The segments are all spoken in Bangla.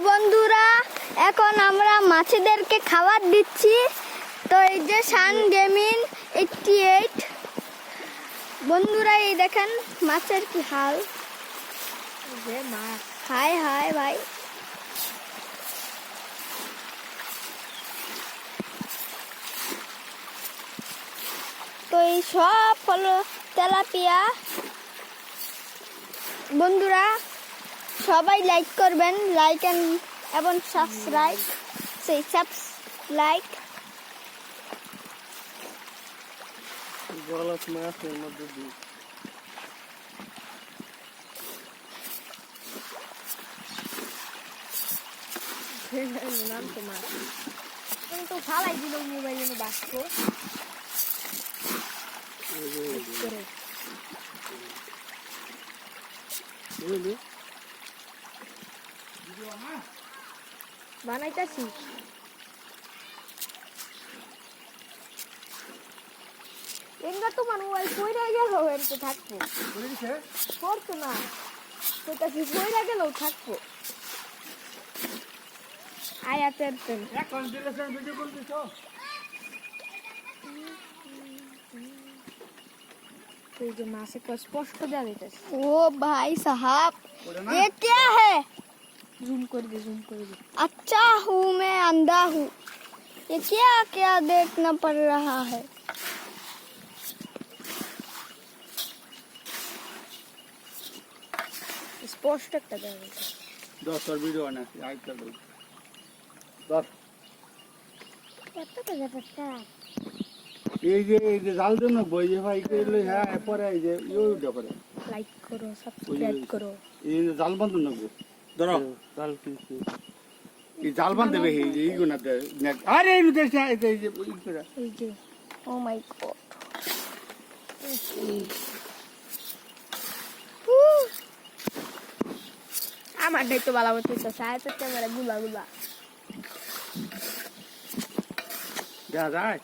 বন্ধুরা এখন আমরা মাছেদেরকে খাবার দিচ্ছি। তো এই যে সান গেমিং 88 বন্ধুরা, এই দেখেন মাছের কি হাল। হাই হাই ভাই, তো এই সব হলো তেলাপিয়া। বন্ধুরা সবাই লাইক করবেন, লাইক এবং সাবস্ক্রাইব, লাইক। গলাত মাছের মধ্যে দিই নাম তো মাছ তো ফালাই দিল মোবাইলে বাক্স বানাইতেছি। এঙ্গা তোমার মোবাইল কইরা গেল এরতে থাকবো করতো না, কোথায় কইরা গেল থাকবো। আয়াতের পেন এই যে মাছে को स्पष्ट जा देते। ओ भाई साहब ये क्या है? जूम कर दे। अच्छा हूँ मैं अंधा हूँ, ये क्या क्या देखना पड़ रहा है। स्पष्ट একটা जा देते 10 और वीडियो आना लाइक कर दो 10 কত টাকা পড়তা এই যে জাল জন্য বই যে ভাই কইলে হ্যাঁ পরে এই যে ইউটিউব করে লাইক করো সাবস্ক্রাইব করো। এই জাল বান্ধব নাগো ধরো জাল কি এই জাল বান্ধবে এই গুনা দে আরে এই দেশ এই যে এই যে ओ माय गॉड, আমার দায়িত্ব বালা হচ্ছে সাথে ক্যামেরা গুলা যা যায়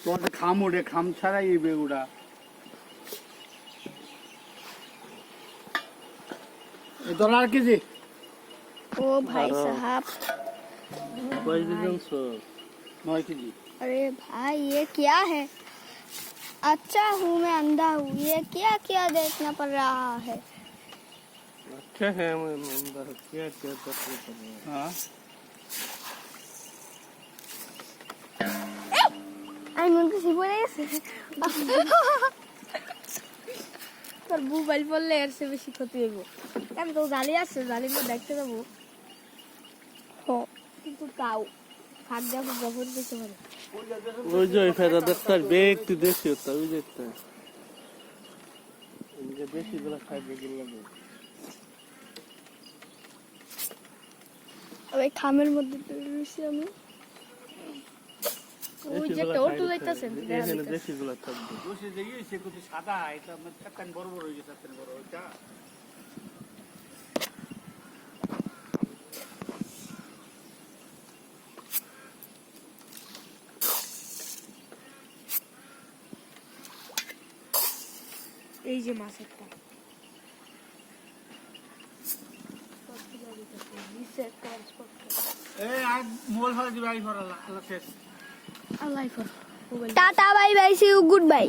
তোর খাম ওড়ে খাম ছাড়াই এই বেগুড়া $1 কেজি। ओ भाई साहब 9 কেজি। अरे भाई ये क्या है? अच्छा हूँ मैं अंधा हूँ, ये क्या क्या देखना पड़ रहा है। अच्छा है मैं अंदर क्या हां आई मन को सिबोले তোর মোবাইল বললে এর চেয়ে বেশি ক্ষতি হইব। আমি তো জালি আছে, জালি মধ্যে দেখতে যাবো কিন্তু তাও ফাঁক যাবো গোবর দিতে পারে। ওই যে ফেরা দেখতার বেগ তুই দেখি তো ওই দেখতে এই যে বেশি গুলা খাইবে গুলা ওই খামের মধ্যে রয়েছি আমি। ওই যে একটা অটো যাইতাছে এখানে বেশি গুলা থাকবে বসে যে সে কত সাদা এটা কাটান বড় বড় হয়ে যাচ্ছে বড় ওইটা এই যে মাছ একটা এই আজ মোল ফেলা দিবে আই ফরালা আল্লাহ শেষ আল্লাহ ফর tata bye bye see you good bye.